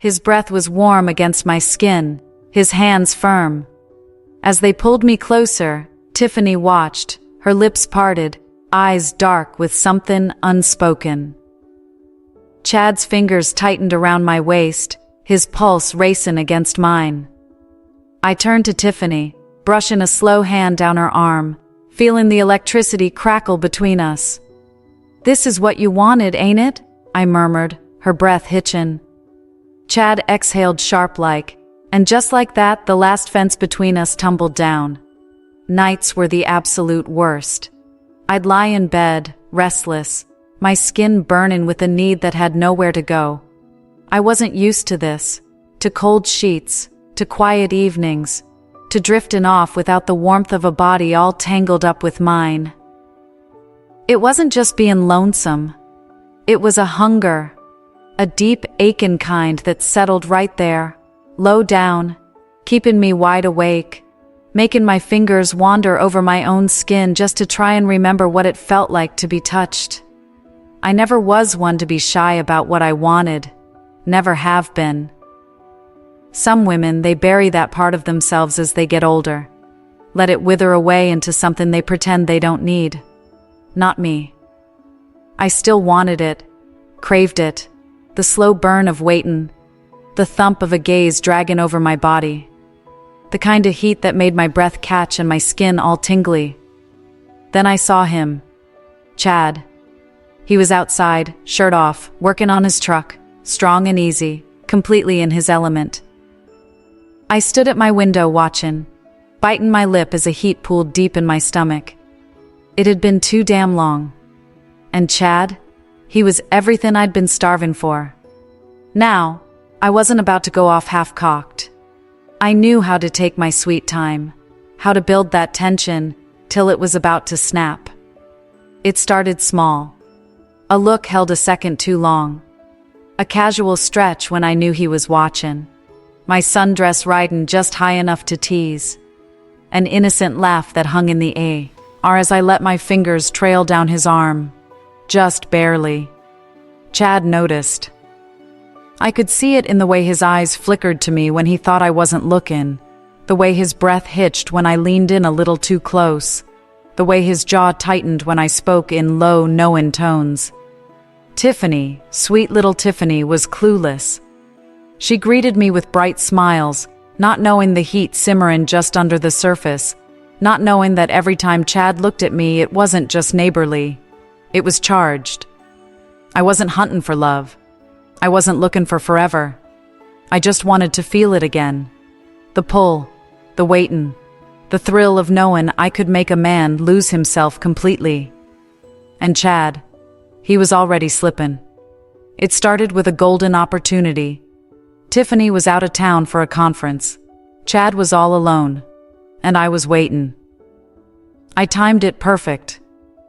His breath was warm against my skin, his hands firm. As they pulled me closer, Tiffany watched, her lips parted, eyes dark with something unspoken. Chad's fingers tightened around my waist, his pulse racing against mine. I turned to Tiffany, brushing a slow hand down her arm, feeling the electricity crackle between us. "This is what you wanted, ain't it?" I murmured, her breath hitching. Chad exhaled sharp-like, and just like that, the last fence between us tumbled down. Nights were the absolute worst. I'd lie in bed, restless, my skin burning with a need that had nowhere to go. I wasn't used to this, to cold sheets, to quiet evenings, to drifting off without the warmth of a body all tangled up with mine. It wasn't just being lonesome. It was a hunger, a deep aching kind that settled right there, low down, keeping me wide awake, making my fingers wander over my own skin just to try and remember what it felt like to be touched. I never was one to be shy about what I wanted, never have been. Some women, they bury that part of themselves as they get older, let it wither away into something they pretend they don't need. Not me. I still wanted it, craved it, the slow burn of waiting, the thump of a gaze dragging over my body, the kind of heat that made my breath catch and my skin all tingly. Then I saw him, Chad. He was outside, shirt off, working on his truck, strong and easy, completely in his element. I stood at my window watching, biting my lip as a heat pooled deep in my stomach. It had been too damn long. And Chad? He was everything I'd been starving for. Now, I wasn't about to go off half-cocked. I knew how to take my sweet time, how to build that tension till it was about to snap. It started small. A look held a second too long. A casual stretch when I knew he was watching. My sundress riding just high enough to tease. An innocent laugh that hung in the air, as I let my fingers trail down his arm. Just barely. Chad noticed. I could see it in the way his eyes flickered to me when he thought I wasn't looking, the way his breath hitched when I leaned in a little too close, the way his jaw tightened when I spoke in low, knowing tones. Tiffany, sweet little Tiffany, was clueless. She greeted me with bright smiles, not knowing the heat simmering just under the surface, not knowing that every time Chad looked at me it wasn't just neighborly. It was charged. I wasn't hunting for love. I wasn't looking for forever. I just wanted to feel it again. The pull, the waiting, the thrill of knowing I could make a man lose himself completely. And Chad, he was already slipping. It started with a golden opportunity. Tiffany was out of town for a conference. Chad was all alone. And I was waiting. I timed it perfect.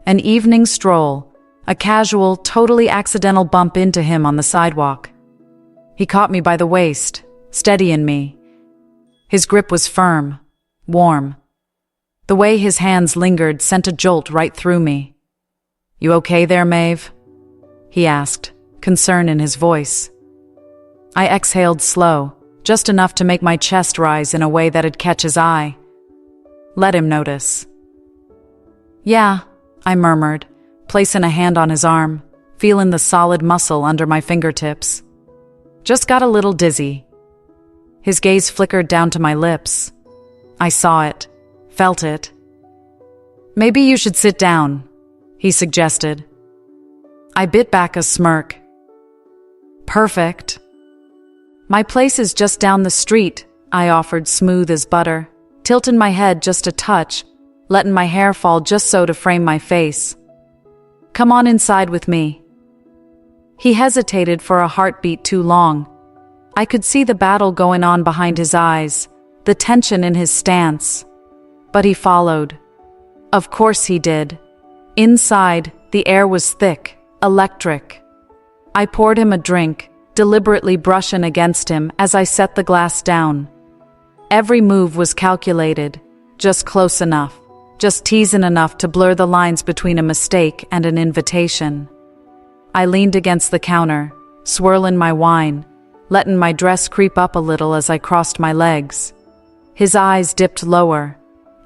An evening stroll, a casual, totally accidental bump into him on the sidewalk. He caught me by the waist, steadying me. His grip was firm, warm. The way his hands lingered sent a jolt right through me. "You okay there, Maeve?" he asked, concern in his voice. I exhaled slow, just enough to make my chest rise in a way that'd catch his eye. Let him notice. "Yeah," I murmured, placing a hand on his arm, feeling the solid muscle under my fingertips. "Just got a little dizzy." His gaze flickered down to my lips. I saw it, felt it. "Maybe you should sit down," he suggested. I bit back a smirk. "Perfect." "My place is just down the street," I offered, smooth as butter, tilting my head just a touch, letting my hair fall just so to frame my face. "Come on inside with me." He hesitated for a heartbeat too long. I could see the battle going on behind his eyes, the tension in his stance. But he followed. Of course he did. Inside, the air was thick, electric. I poured him a drink, deliberately brushing against him as I set the glass down. Every move was calculated, just close enough, just teasing enough to blur the lines between a mistake and an invitation. I leaned against the counter, swirling my wine, letting my dress creep up a little as I crossed my legs. His eyes dipped lower,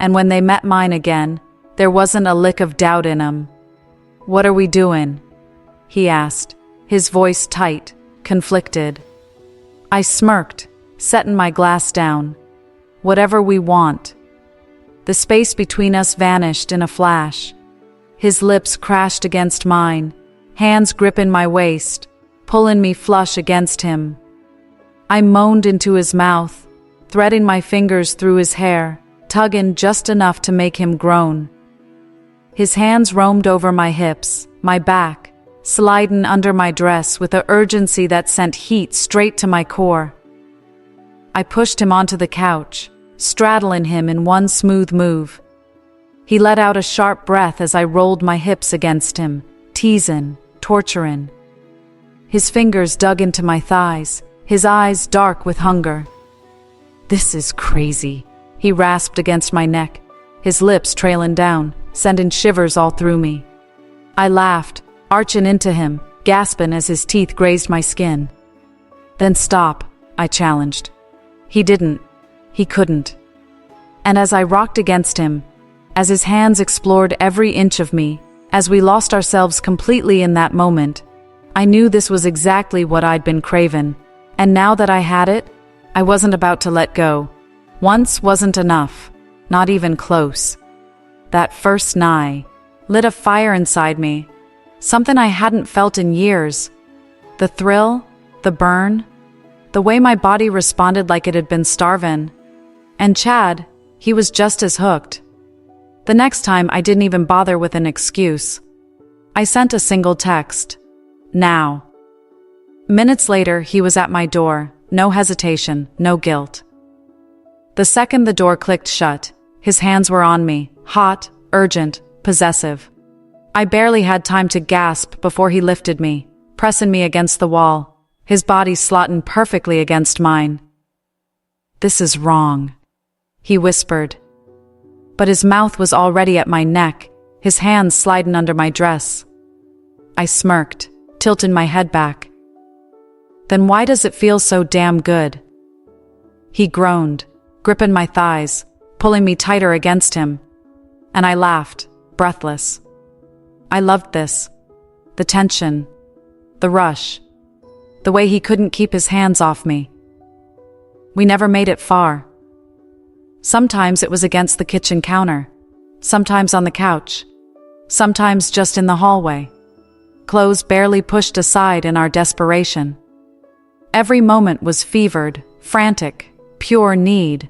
and when they met mine again, there wasn't a lick of doubt in 'em. "What are we doing?" he asked, his voice tight, conflicted. I smirked, setting my glass down. "Whatever we want." The space between us vanished in a flash. His lips crashed against mine, hands gripping my waist, pulling me flush against him. I moaned into his mouth, threading my fingers through his hair, tugging just enough to make him groan. His hands roamed over my hips, my back, sliding under my dress with an urgency that sent heat straight to my core. I pushed him onto the couch, straddling him in one smooth move. He let out a sharp breath as I rolled my hips against him, teasing, torturing. His fingers dug into my thighs, his eyes dark with hunger. "This is crazy," he rasped against my neck, his lips trailing down, sending shivers all through me. I laughed, arching into him, gasping as his teeth grazed my skin. "Then stop," I challenged. He didn't. He couldn't. And as I rocked against him, as his hands explored every inch of me, as we lost ourselves completely in that moment, I knew this was exactly what I'd been craving, and now that I had it, I wasn't about to let go. Once wasn't enough, not even close. That first nigh lit a fire inside me, something I hadn't felt in years. The thrill, the burn, the way my body responded like it had been starving. And Chad, he was just as hooked. The next time I didn't even bother with an excuse. I sent a single text. "Now." Minutes later, he was at my door, no hesitation, no guilt. The second the door clicked shut, his hands were on me, hot, urgent, possessive. I barely had time to gasp before he lifted me, pressing me against the wall, his body slotting perfectly against mine. "This is wrong," he whispered. But his mouth was already at my neck, his hands sliding under my dress. I smirked, tilting my head back. "Then why does it feel so damn good?" He groaned, gripping my thighs, pulling me tighter against him. And I laughed, breathless. I loved this. The tension, the rush, the way he couldn't keep his hands off me. We never made it far. Sometimes it was against the kitchen counter, sometimes on the couch, sometimes just in the hallway. Clothes barely pushed aside in our desperation. Every moment was fevered, frantic, pure need.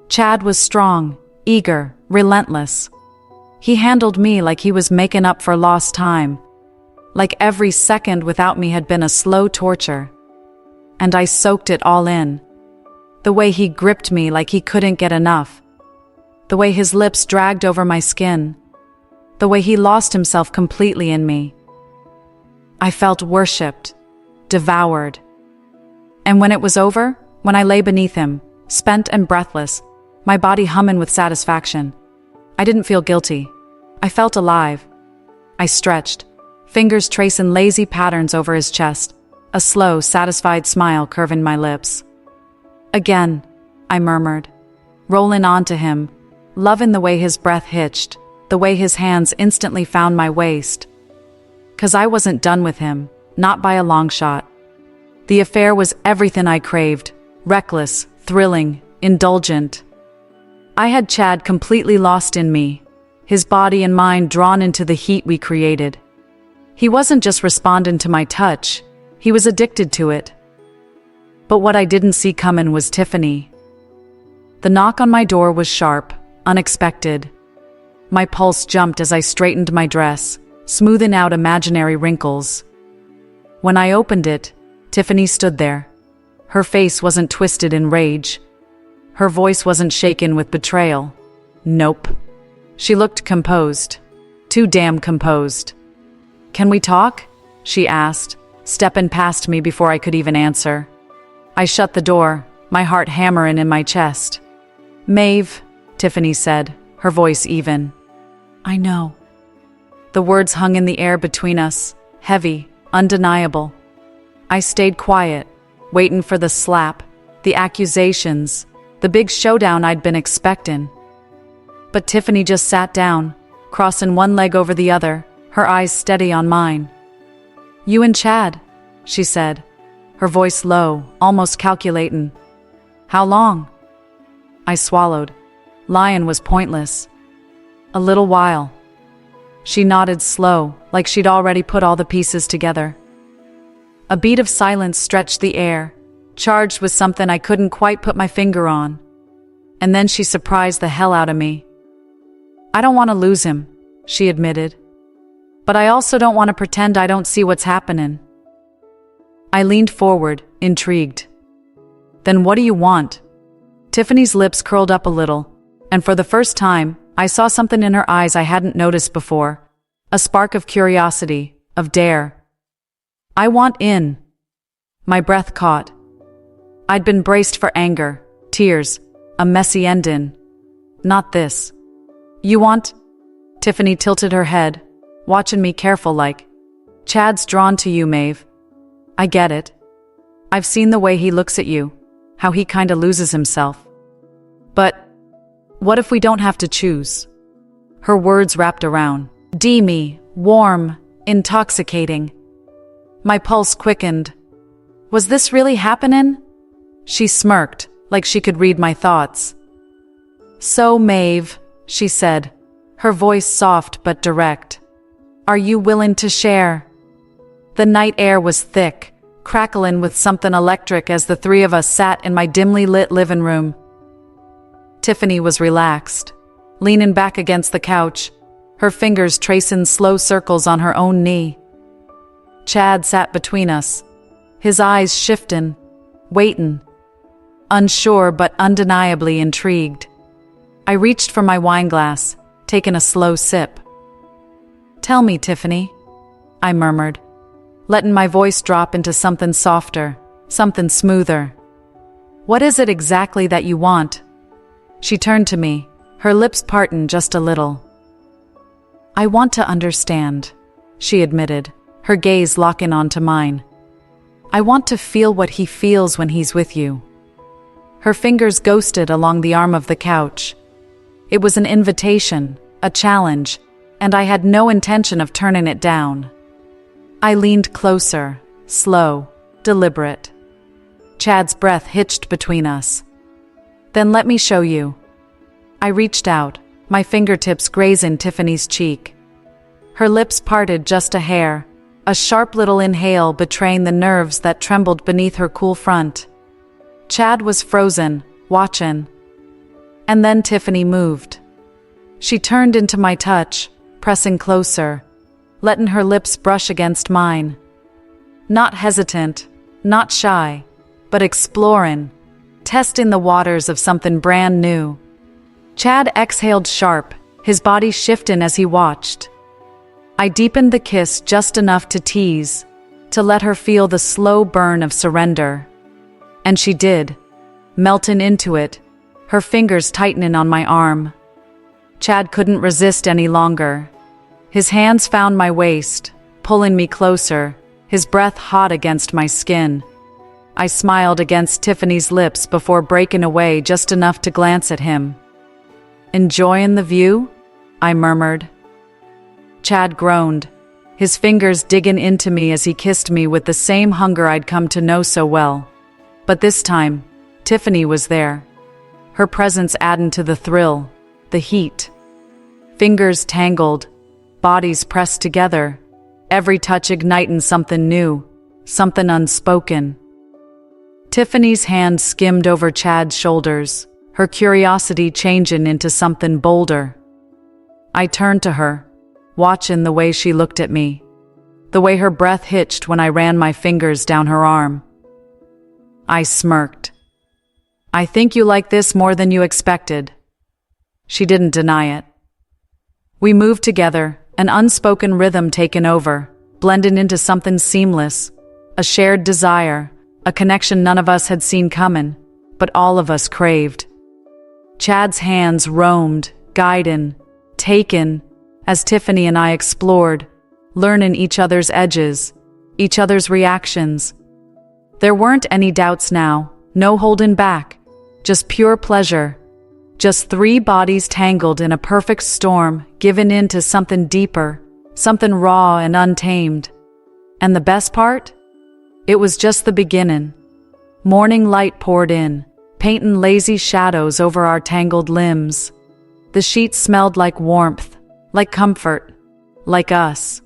Chad was strong, eager, relentless. He handled me like he was making up for lost time, like every second without me had been a slow torture. And I soaked it all in. The way he gripped me like he couldn't get enough. The way his lips dragged over my skin. The way he lost himself completely in me. I felt worshipped, devoured. And when it was over, when I lay beneath him, spent and breathless, my body humming with satisfaction, I didn't feel guilty. I felt alive. I stretched, fingers tracing lazy patterns over his chest, a slow, satisfied smile curving my lips. "Again," I murmured, rolling onto him, loving the way his breath hitched, the way his hands instantly found my waist. 'Cause I wasn't done with him, not by a long shot. The affair was everything I craved, reckless, thrilling, indulgent. I had Chad completely lost in me, his body and mind drawn into the heat we created. He wasn't just responding to my touch, he was addicted to it. But what I didn't see coming was Tiffany. The knock on my door was sharp, unexpected. My pulse jumped as I straightened my dress, smoothing out imaginary wrinkles. When I opened it, Tiffany stood there. Her face wasn't twisted in rage. Her voice wasn't shaken with betrayal. Nope. She looked composed. Too damn composed. "Can we talk?" she asked, stepping past me before I could even answer. I shut the door, my heart hammering in my chest. "Maeve," Tiffany said, her voice even. "I know." The words hung in the air between us, heavy, undeniable. I stayed quiet, waitin' for the slap, the accusations, the big showdown I'd been expectin'. But Tiffany just sat down, crossin' one leg over the other, her eyes steady on mine. "You and Chad," she said, her voice low, almost calculatin'. "How long?" I swallowed. Lying was pointless. "A little while." She nodded slow, like she'd already put all the pieces together. A beat of silence stretched the air, charged with something I couldn't quite put my finger on. And then she surprised the hell out of me. "I don't want to lose him," she admitted. "But I also don't want to pretend I don't see what's happening." I leaned forward, intrigued. "Then what do you want?" Tiffany's lips curled up a little, and for the first time, I saw something in her eyes I hadn't noticed before. A spark of curiosity, of dare. "I want in." My breath caught. I'd been braced for anger, tears, a messy ending. Not this. "You want?" Tiffany tilted her head, watching me careful like. "Chad's drawn to you, Maeve. I get it. I've seen the way he looks at you, how he kinda loses himself. But what if we don't have to choose?" Her words wrapped around. Steamy, warm, intoxicating. My pulse quickened. Was this really happening? She smirked, like she could read my thoughts. "So, Maeve," she said, her voice soft but direct. "Are you willing to share?" The night air was thick, crackling with something electric as the three of us sat in my dimly lit living room. Tiffany was relaxed, leaning back against the couch, her fingers tracing slow circles on her own knee. Chad sat between us, his eyes shifting, waiting, unsure but undeniably intrigued. I reached for my wine glass, taking a slow sip. "Tell me, Tiffany," I murmured, letting my voice drop into something softer, something smoother. "What is it exactly that you want?" She turned to me, her lips parting just a little. "I want to understand," she admitted, her gaze locking onto mine. "I want to feel what he feels when he's with you." Her fingers ghosted along the arm of the couch. It was an invitation, a challenge, and I had no intention of turning it down. I leaned closer, slow, deliberate. Chad's breath hitched between us. "Then let me show you." I reached out, my fingertips grazing Tiffany's cheek. Her lips parted just a hair, a sharp little inhale betraying the nerves that trembled beneath her cool front. Chad was frozen, watching. And then Tiffany moved. She turned into my touch, pressing closer, letting her lips brush against mine. Not hesitant, not shy, but exploring, testing the waters of something brand new. Chad exhaled sharp, his body shifting as he watched. I deepened the kiss just enough to tease, to let her feel the slow burn of surrender. And she did, melting into it, her fingers tightening on my arm. Chad couldn't resist any longer. His hands found my waist, pulling me closer, his breath hot against my skin. I smiled against Tiffany's lips before breaking away just enough to glance at him. "Enjoying the view?" I murmured. Chad groaned, his fingers digging into me as he kissed me with the same hunger I'd come to know so well. But this time, Tiffany was there. Her presence adding to the thrill, the heat. Fingers tangled, bodies pressed together, every touch igniting something new, something unspoken. Tiffany's hand skimmed over Chad's shoulders, her curiosity changing into something bolder. I turned to her, watching the way she looked at me, the way her breath hitched when I ran my fingers down her arm. I smirked. "I think you like this more than you expected." She didn't deny it. We moved together, an unspoken rhythm taken over, blending into something seamless, a shared desire, a connection none of us had seen coming, but all of us craved. Chad's hands roamed, guiding, taken, as Tiffany and I explored, learning each other's edges, each other's reactions. There weren't any doubts now, no holding back, just pure pleasure. Just three bodies tangled in a perfect storm, given in to something deeper, something raw and untamed. And the best part? It was just the beginning. Morning light poured in, painting lazy shadows over our tangled limbs. The sheets smelled like warmth, like comfort, like us.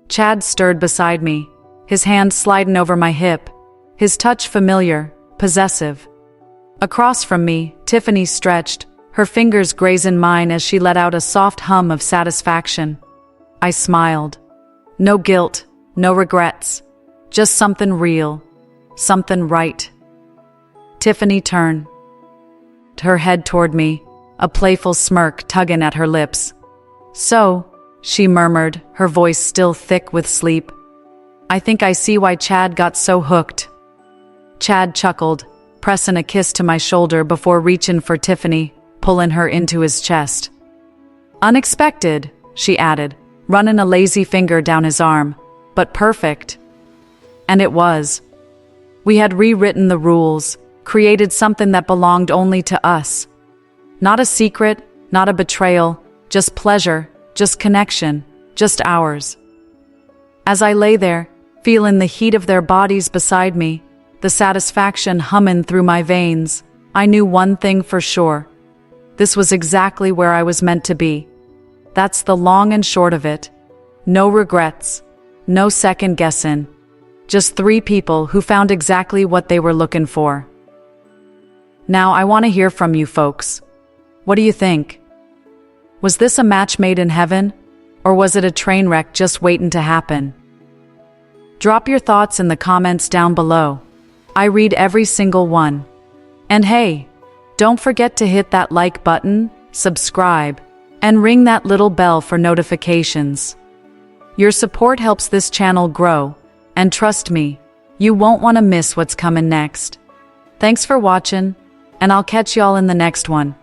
Chad stirred beside me, his hand sliding over my hip, his touch familiar, possessive. Across from me, Tiffany stretched, her fingers grazing mine as she let out a soft hum of satisfaction. I smiled. No guilt, no regrets, just something real, something right. Tiffany turned her head toward me, a playful smirk tugging at her lips. "So," she murmured, her voice still thick with sleep, "I think I see why Chad got so hooked." Chad chuckled, pressing a kiss to my shoulder before reaching for Tiffany, pulling her into his chest. "Unexpected," she added, running a lazy finger down his arm, "but perfect." And it was. We had rewritten the rules, created something that belonged only to us. Not a secret, not a betrayal, just pleasure, just connection, just ours. As I lay there, feeling the heat of their bodies beside me, the satisfaction humming through my veins, I knew one thing for sure. This was exactly where I was meant to be. That's the long and short of it. No regrets, no second guessing. Just three people who found exactly what they were looking for. Now I want to hear from you folks. What do you think? Was this a match made in heaven, or was it a train wreck just waiting to happen? Drop your thoughts in the comments down below. I read every single one. And hey, don't forget to hit that like button, subscribe, and ring that little bell for notifications. Your support helps this channel grow, and trust me, you won't want to miss what's coming next. Thanks for watching, and I'll catch y'all in the next one.